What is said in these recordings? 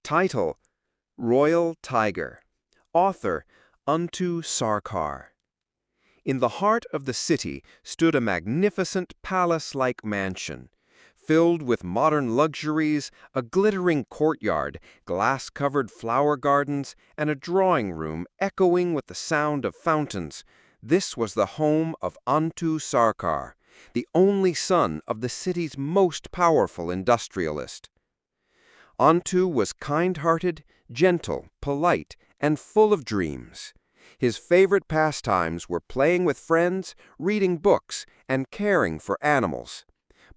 Title: Royal Tiger. Author: Untu Sarkar. In the heart of the city stood a magnificent palace-like mansion, filled with modern luxuries, a glittering courtyard, glass-covered flower gardens, and a drawing room echoing with the sound of fountains. This was the home of Untu Sarkar, the only son of the city's most powerful industrialist. Untu was kind-hearted, gentle, polite, and full of dreams. His favorite pastimes were playing with friends, reading books, and caring for animals.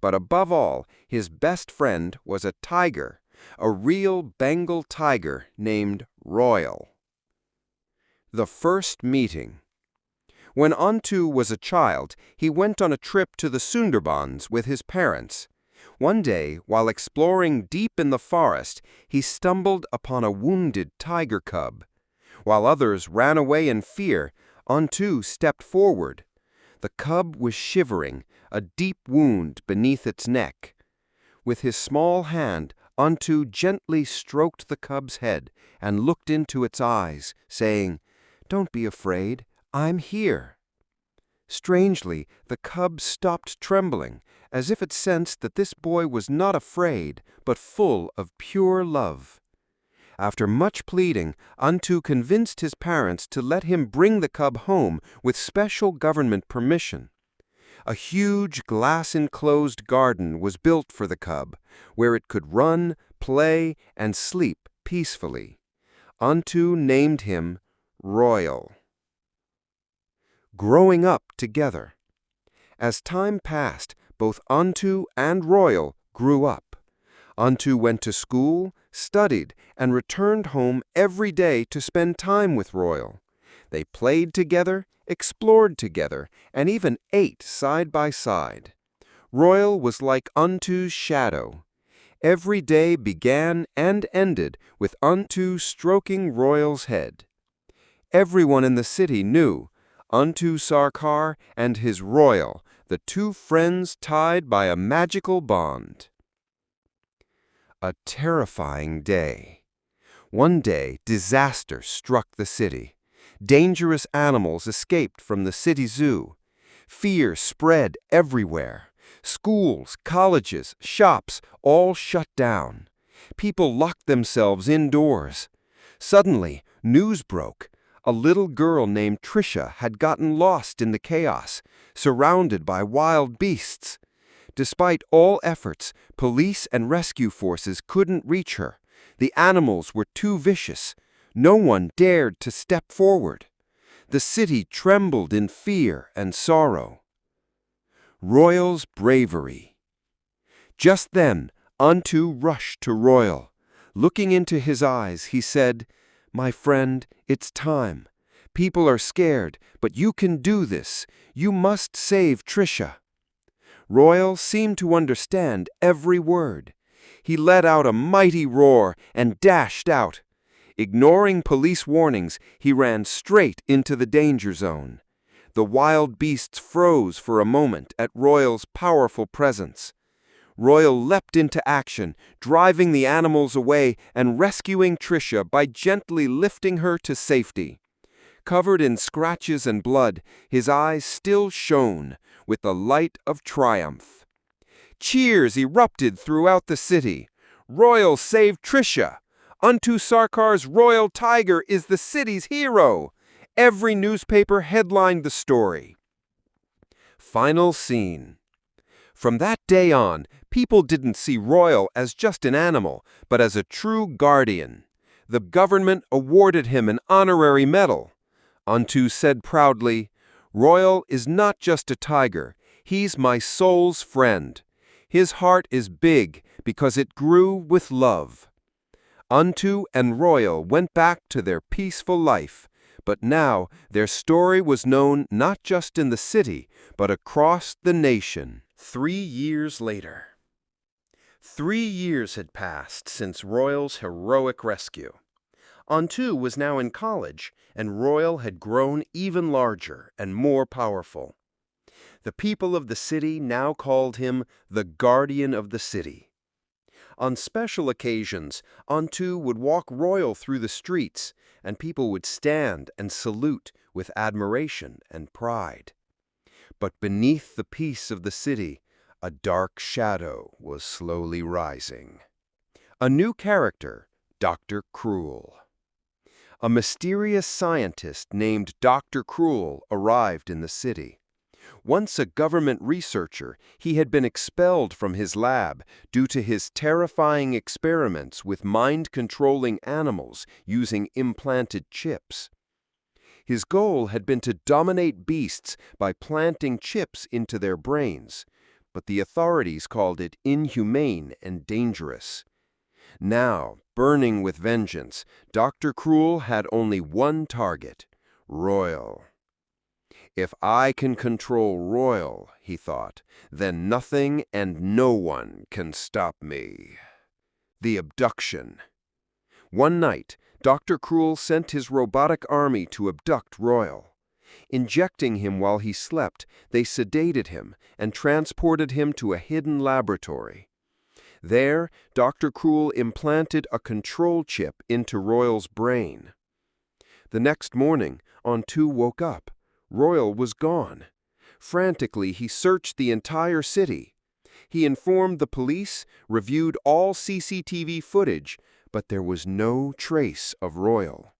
But above all, his best friend was a tiger, a real Bengal tiger named Royal. The first meeting. When Untu was a child, he went on a trip to the Sundarbans with his parents. One day, while exploring deep in the forest, he stumbled upon a wounded tiger cub. While others ran away in fear, Untu stepped forward. The cub was shivering, a deep wound beneath its neck. With his small hand, Untu gently stroked the cub's head and looked into its eyes, saying, "Don't be afraid, I'm here." Strangely, the cub stopped trembling, as if it sensed that this boy was not afraid, but full of pure love. After much pleading, Untu convinced his parents to let him bring the cub home with special government permission. A huge glass-enclosed garden was built for the cub, where it could run, play, and sleep peacefully. Untu named him Royal. Growing up together. As time passed, both Untu and Royal grew up. Untu went to school, studied, and returned home every day to spend time with Royal. They played together, explored together, and even ate side by side. Royal was like Untu's shadow. Every day began and ended with Untu stroking Royal's head. Everyone in the city knew Untu Sarkar and his Royal, the two friends tied by a magical bond. A terrifying day. One day, disaster struck the city. Dangerous animals escaped from the city zoo. Fear spread everywhere. Schools, colleges, shops, all shut down. People locked themselves indoors. Suddenly, news broke. A little girl named Trisha had gotten lost in the chaos, surrounded by wild beasts. Despite all efforts, police and rescue forces couldn't reach her. The animals were too vicious. No one dared to step forward. The city trembled in fear and sorrow. Royal's bravery. Just then, Untu rushed to Royal. Looking into his eyes, he said, "My friend, it's time. People are scared, but you can do this. You must save Trisha." Royal seemed to understand every word. He let out a mighty roar and dashed out. Ignoring police warnings, he ran straight into the danger zone. The wild beasts froze for a moment at Royal's powerful presence. Royal leapt into action, driving the animals away and rescuing Trisha by gently lifting her to safety. Covered in scratches and blood, his eyes still shone with the light of triumph. Cheers erupted throughout the city. Royal saved Trisha. Untu Sarkar's Royal Tiger is the city's hero. Every newspaper headlined the story. Final scene. From that day on, people didn't see Royal as just an animal, but as a true guardian. The government awarded him an honorary medal. Untu said proudly, "Royal is not just a tiger, he's my soul's friend. His heart is big because it grew with love." Untu and Royal went back to their peaceful life, but now their story was known not just in the city, but across the nation. 3 years later. 3 years had passed since Royal's heroic rescue. Untu was now in college, and Royal had grown even larger and more powerful. The people of the city now called him the Guardian of the City. On special occasions, Antu would walk Royal through the streets, and people would stand and salute with admiration and pride. But beneath the peace of the city, a dark shadow was slowly rising. A new character, Dr. Cruel. A mysterious scientist named Dr. Cruel arrived in the city. Once a government researcher, he had been expelled from his lab due to his terrifying experiments with mind-controlling animals using implanted chips. His goal had been to dominate beasts by planting chips into their brains, but the authorities called it inhumane and dangerous. Now, burning with vengeance, Dr. Cruel had only one target: Royal. If I can control Royal, he thought, then nothing and no one can stop me. The abduction. One night, Dr. Cruel sent his robotic army to abduct Royal. Injecting him while he slept, they sedated him and transported him to a hidden laboratory. There, Dr. Cruel implanted a control chip into Royal's brain. The next morning, Antu woke up. Royal was gone. Frantically, he searched the entire city. He informed the police, reviewed all CCTV footage, but there was no trace of Royal.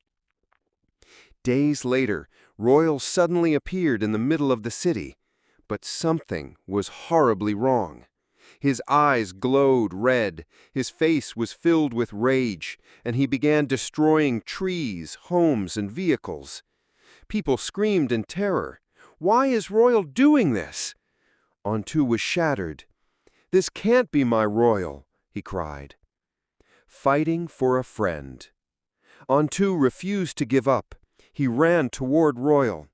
Days later, Royal suddenly appeared in the middle of the city, but something was horribly wrong. His eyes glowed red, his face was filled with rage, and he began destroying trees, homes, and vehicles. People screamed in terror. "Why is Royal doing this?" Antu was shattered. "This can't be my Royal," he cried. Fighting for a friend. Antu refused to give up. He ran toward Royal.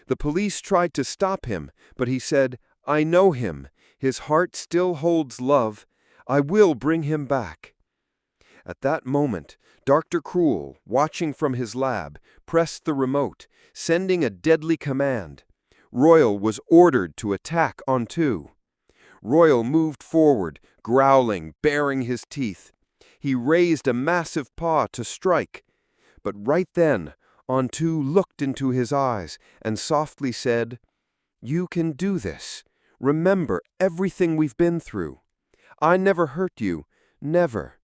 The police tried to stop him, but he said, "I know him. His heart still holds love. I will bring him back." At that moment, Dr. Cruel, watching from his lab, pressed the remote, sending a deadly command. Royal was ordered to attack Antu. Royal moved forward, growling, baring his teeth. He raised a massive paw to strike. But right then, Antu looked into his eyes and softly said, "You can do this. Remember everything we've been through. I never hurt you, never."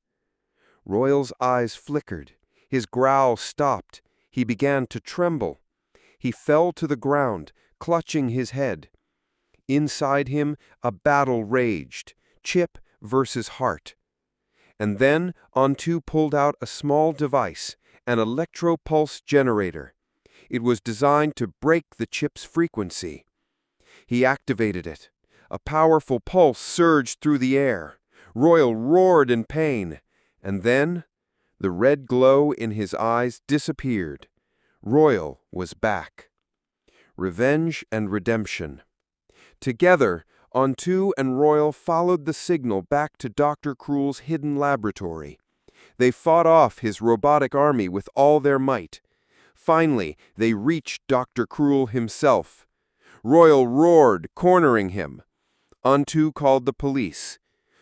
Royal's eyes flickered. His growl stopped. He began to tremble. He fell to the ground, clutching his head. Inside him, a battle raged, chip versus heart. And then Antu pulled out a small device, an electropulse generator. It was designed to break the chip's frequency. He activated it. A powerful pulse surged through the air. Royal roared in pain. And then, the red glow in his eyes disappeared. Royal was back. Revenge and redemption. Together, Antu and Royal followed the signal back to Dr. Cruel's hidden laboratory. They fought off his robotic army with all their might. Finally, they reached Dr. Cruel himself. Royal roared, cornering him. Antu called the police.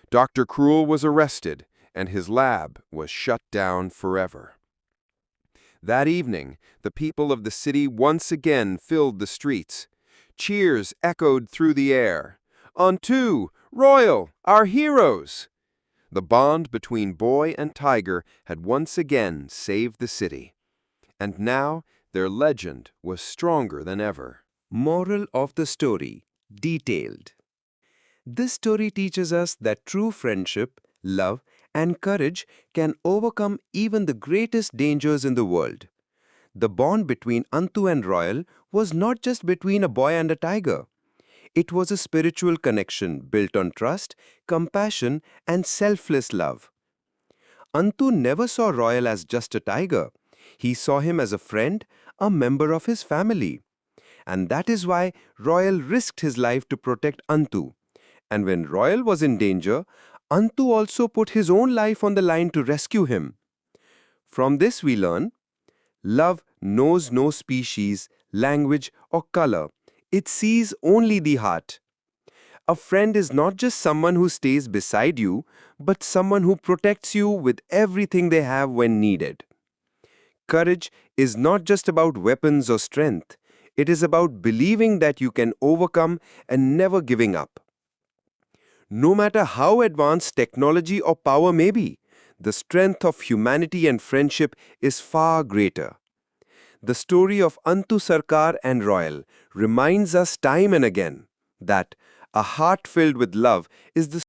Dr. Cruel was arrested, and his lab was shut down forever. That evening, the people of the city once again filled the streets. Cheers echoed through the air. "Antu! Royal! Our heroes!" The bond between boy and tiger had once again saved the city. And now their legend was stronger than ever. Moral of the story, detailed. This story teaches us that true friendship, love, and courage can overcome even the greatest dangers in the world. The bond between Antu and Royal was not just between a boy and a tiger. It was a spiritual connection built on trust, compassion, and selfless love. Antu never saw Royal as just a tiger. He saw him as a friend, a member of his family. And that is why Royal risked his life to protect Antu. And when Royal was in danger, Antu also put his own life on the line to rescue him. From this we learn, love knows no species, language, or color. It sees only the heart. A friend is not just someone who stays beside you, but someone who protects you with everything they have when needed. Courage is not just about weapons or strength. It is about believing that you can overcome and never giving up. No matter how advanced technology or power may be, the strength of humanity and friendship is far greater. The story of Antu Sarkar and Royal reminds us time and again that a heart filled with love is the